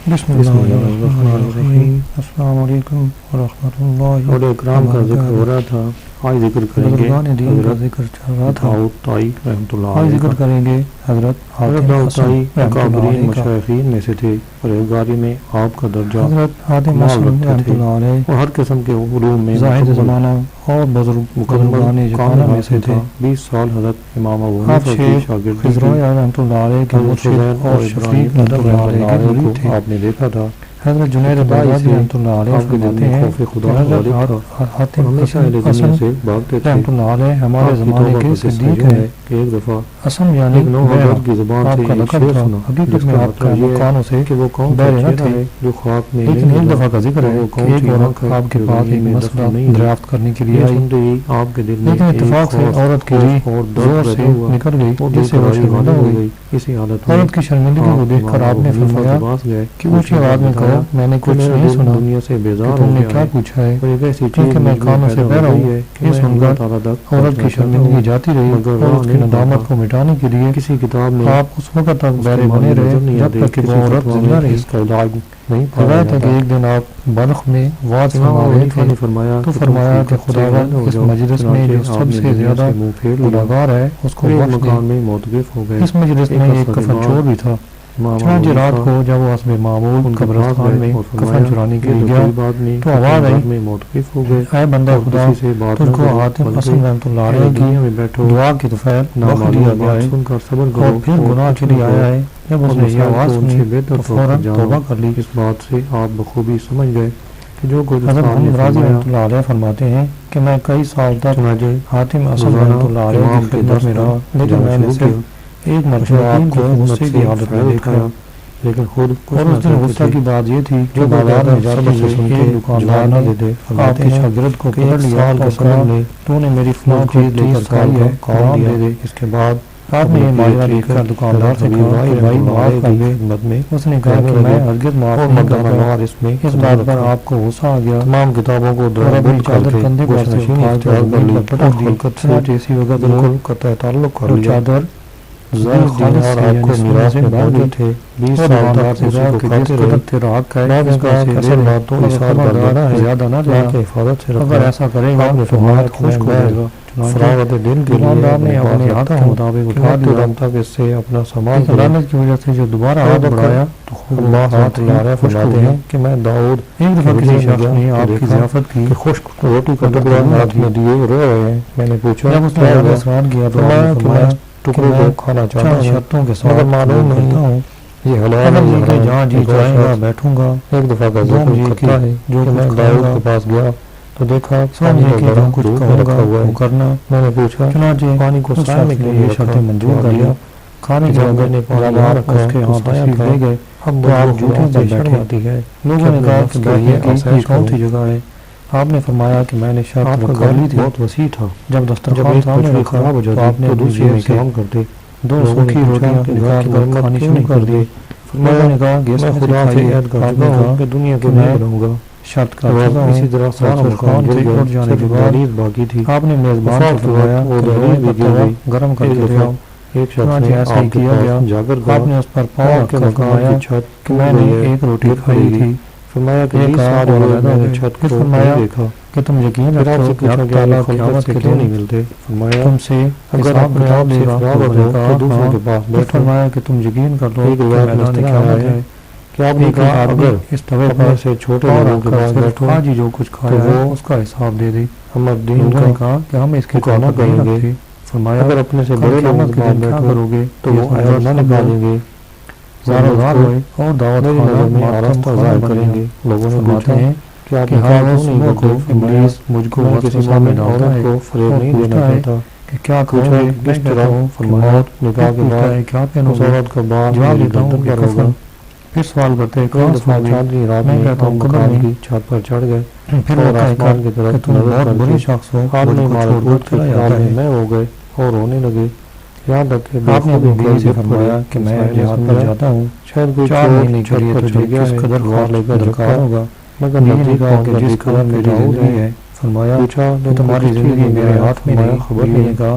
बिस्मिल्लाहिर्रहमानिर्रहीम। अस्सलाम वालेकुम वरहमतुल्लाहि और इकराम का जिक्र हो रहा था। आज जिक्र करेंगे दीन का जिक्र चल रहा था। दाऊद ताई रहमतुल्लाह आज जिक्र करेंगे हजरत दाऊद ताई अकाबरीन मशाइखीन में से थे। परहेजगारी में आपका दर्जा हजरत हातिम कमाल रखते थे रहमतुल्लाह अलैह और हर किस्म के उलूम में ज़ाहिद ज़माना और बुजुर्ग मुकद्दमाने ज़माना में से थे। 20 साल हजरत इमाम अबू आप हनीफा के शेख शागिर्द खिज़रो रहमतुल्लाह अलैह के मुर्शिद और शफीक रहमतुल्लाह अलैह के मुरीद थे। आपने देखा था हज़रत जुनैद बगदादी रहमतुल्लाह अलैह फरमाते हैं कि हज़रत हातिम हमेशा अहले दुनिया से भागते थे। रहमतुल्लाह अलैह हमारे आपकी ज़माने तौबा के का सिद्दीक किस्सा हैं। कि एक दफा असम यानी एक नौजवान की जुबान से आपका एक लक़ब शेर था। सुना, हकीकत जिसका में आपका मतलब ये है कानों से कि वो कौन सा बहरे न चेहरा थे। है जो ख्वाब में लेकिन नहीं एक मिला, दफ़ा का जिक्र है वो कि कौन एक सी औरत आँख है आपके जो पास ज़मीन एक में मसला दफन नहीं है। दरियाफ्त करने के लिए ये आई, सुनते ही आपके दिल में लेकिन एक इत्तेफाक से खौफ औरत की और रीह दर्द जोर पैदा से हुआ। निकल गई, वो जिससे वो बेकरारी शर्मिंदा वाली हो हो गई। गई। इसी हालत में औरत की शर्मिंदगी को देखकर आप आपने अबू हनीफा फरमाया के पास गए कि ऊँची उसने आवाज़ में कहो, बताया मैंने कि कुछ मेरा नहीं दिल सुना दुनिया से कि बेजार हो तुमने गया क्या है पूछा है। और एक ऐसी क्योंकि चीज मैं मुझ में कानों से पैदा हो बहरा गई हूँ। है कि ये मैं सुनकर अल्लाह ताला तक औरत की शर्मिंदगी जाती रही मगर और राह उसकी नहीं नदामत पाता। को मिटाने के लिए किसी किताब में आप उस वक्त तक बहरे उसके बने मानी रहे नजर नहीं जब आती, तक कि वो किसी औरत फतवा जिंदा में रही। इसका इलाज नहीं पाया रिवायत है जाता। कि एक दिन आप बल्ख में वाज इमाम फरमा अबू रहे हनीफा थे ने फरमाया तो कि फरमाया तुम कि खुद से खुदावन अलग हो इस जाओ। मजलिस में चुनांचे जो आपने सबसे दुनिया ज्यादा से मुंह फेर लिया। गुनाहगार है उसको एक बख्श दे। मकान में मोतकिफ हो गए। इस मजलिस में एक कफन चोर भी था। चुनांचे रात को जब वो हस्बे मामूल कब्रिस्तान में कफन चुराने के लिए गया तो आवाज आई, में मोतकिफ हो गए। ऐ बंदा खुदा, से बात तुझको हातिम असम रहमतुल्लाह अलैह की में बैठो दुआ की तौफीक बख्श दिया गया है सुनकर सब्र और करो फिर गुनाह के लिए आया है। जब उसने ये आवाज़ सुनी बेहतर तो फौरन तौबा कर ली। इस बात से आप बखूबी समझ गए कि जो कुछ हज़रत मोहम्मद राज़ी रहमतुल्लाह अलैह फरमाते हैं कि मैं कई साल तक हातिम असम रहमतुल्लाह अलैह की खिदमत में रहा, लेकिन मैंने सिर्फ एक मरतबा आपको गुस्से की हालत में देखा। लेकिन खुद और उस दिन गुस्सा की बात ये थी कि बाजार में जाते हुए एक दुकानदार ने आपके शागिर्द को पकड़ लिया और कहा, तूने मेरी फलां चीज लेकर खाई है, काम दे दे। इसके बाद आपने ये माजरा देखकर दुकानदार से कहा कि भाई माफ कर दे खिदमत में। उसने कहा कि मैं हरगिज़ माफ नहीं करता। इस बात पर आपको गुस्सा आ गया। तमाम किताबों को अपनी चादर कंधे पर से उठाकर जमीन पर पटक दी। जैसी वक्त बिल्कुल कतई ताल्लुक कर लिया। चादर और आपको मिरास में मौजूद थे। 20 साल तक उसी को खाते रहे। ज्यादा न लेना, हिफाजत से अगर ऐसा करेगा तो हाथ खुश्क हो जाएगा। फरागत दिल के लिए ने अपने हाथ के मुताबिक उठा लिया तक इससे अपना सामान लानत की वजह से जो दोबारा हाथ बढ़ाया तो अल्लाह हाथ लारे फरमाते हैं कि मैं दाऊद एक दफा किसी शख्स ने आपकी ज़ियाफत की खुश्क रोटी का टुकड़ा हाथ में दिए रो रहे हैं। मैंने पूछा जब उसने सवाल किया तो फरमाया टुकड़े को खाना चाहता हूँ शर्तों के साथ मालूम नहीं हूँ ये हलाल है जहाँ जी जाएगा बैठूंगा। एक दफा का जिक्र करता है जो मैं दाऊद के पास गया तो देखा समझे कि जो कुछ कहूँगा वो करना। मैंने पूछा चुनांचे पानी को सामने के लिए शर्तें मंजूर कर लिया। खाने के बाद ने पानी रखा उसके हाथ तशरीफ ले गए। अब तो आप झूठे पर बैठे आती है। लोगों ने कहा कि बैठने की कौन सी जगह है। आपने फरमाया कि मैंने शर्त कर ली थी। बहुत वसी था। जब दस्तरखान सामने रखा तो आपने दूसरी में काम करते दो सूखी रोटियां निकाल कर खानी शुरू कर दी। फरमाया ने कहा कि मैं खुदा से याद करता हूँ कि दुनिया के मैं रहूँगा। शर्त का इसी तरह खान से उठ जाने के बाद बाकी थी। आपने मेजबान को फरमाया गर्म करके ले आओ। एक शख्स ने ऐसा ही किया गया। आपने उस पर पाँव रखकर फरमाया कि मैंने एक रोटी खाई थी। फरमाया कि फरमाया कि तुम यकीन रखो कि अब ताला क़यामत के दिन नहीं मिलते। फरमाया तुमसे अगर आप किताब लेगा तो दूसरों के पास बैठ। फरमाया कि तुम यकीन कर लो कि मैदान क़यामत है कि आपने कहा अगर इस तवे पर से छोटे लोगों के पास बैठो आज ही जो कुछ खाया है उसका हिसाब दे दे। हमद्दीन ने कहा कि हम इसकी कहना करेंगे। फरमाया अगर अपने से बड़े लोगों के पास बैठो करोगे तो वो आयत न निकालेंगे ज़ारोज़ार हुए और दावत खाना में आरास्ता ज़ाहिर करेंगे। लोगों ने पूछा कि हर रोज़ सुबह को इब्लीस मुझको वसीमा में डालता है को फरेब नहीं देना चाहता कि क्या करोगे किस तरह। फरमाया निकाह के बाद क्या पहनोगे का बाद जवाब देता हूँ कि कफन। फिर सवाल करते हैं कहाँ चांदनी रात में कहता हूँ कदम की छत पर चढ़ गए। फिर वो आसमान की तरफ तुम बहुत बुरे शख्स हो आपने मालूम मैं हो गए और रोने लगे। यहाँ तक कि आपने अपनी बीवी से फरमाया कि मैं जिहाद पर जाता हूँ शायद कोई 4 महीने के लिए तुझे किस कदर ख्वार लेकर दरकार होगा मगर बीवी ने कहा कि जिस कदर मेरी जिंदगी है। फरमाया पूछा तो तुम्हारी जिंदगी मेरे हाथ में नहीं। खबर ने कहा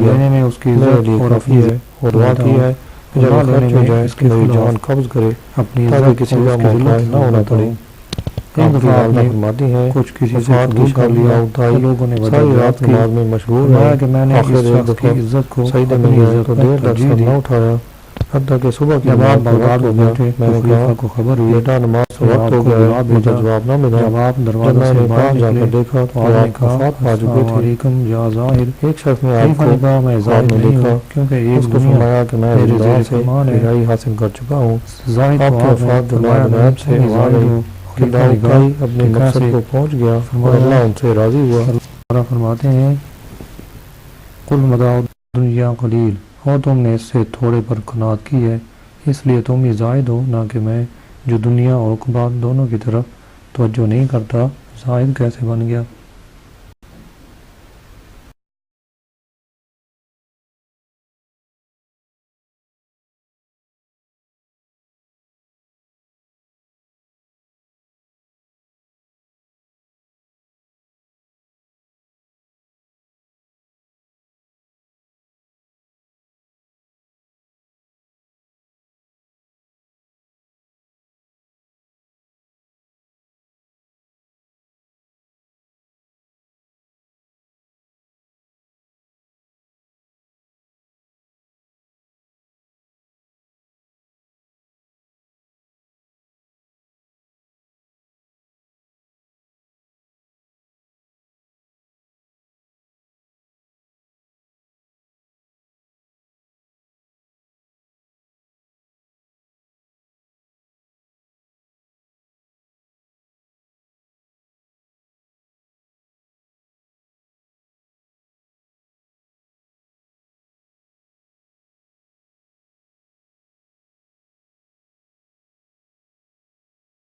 لینے میں اس کی عزت اور رفیع ہے اور دعا کی ہے کہ جب خرچ ہو جائے اس کی جان قبض کرے اپنی عزت کسی کا محتاج نہ ہونا پڑے. ایک دفعہ آپ نے فرماتی ہیں کچھ کسی سے وفات کی قبول کر لیا شادی لوگوں نے ساری رات نماز میں مشغول فرمایا ہے کہ میں نے آخر اس ایک شخص دفعہ کی عزت کو سجدے میں اپنی گئے عزت تو پر دیر تک ترجیح سر دی نہ اٹھایا حتیٰ کہ صبح کی جب آپ نماز کا بغداد وقت ہو میں گیا پہنچے میں تو نے خلیفہ کہا کو خبر ہوئی بیٹا نماز کہ کا وقت آپ ہو کو گیا بلا ہے مجھے بھیجا جواب نہ ملا جب آپ جب دروازے میں سے نے باہر پاس جا نکلے کر دیکھا تو تو آپ نے آپ کہا وفات پا چکے السلام تھے علیکم یا ظاہر ایک شخص نے آپ خلیفہ کو نے کہا میں خواب زاہد میں نہیں دیکھا ہوں کیونکہ اس ایک کو دنیا فرمایا کہ میں میرے اللہ زیر سے فرمان ہے رہائی حاصل کر چکا ہوں زاہد آپ تو کی آپ ہیں وفات فرمایا دنیا نہیں غیب سے تم آ زاہد گئی ہو کہ خلیفہ داؤد نے کہا بھائی اپنے کہ مقصد کیسے کو پہنچ گیا اور فرمایا اللہ ان سے راضی ہوا اللہ فرماتے ہیں قل متاع الدنیا قلیل اور تم نے اس سے تھوڑے پر قناعت کی ہے اس لیے تم ہی زاہد ہو نہ کہ میں جو دنیا اور عقبات دونوں کی طرف توجہ نہیں کرتا زاہد کیسے بن گیا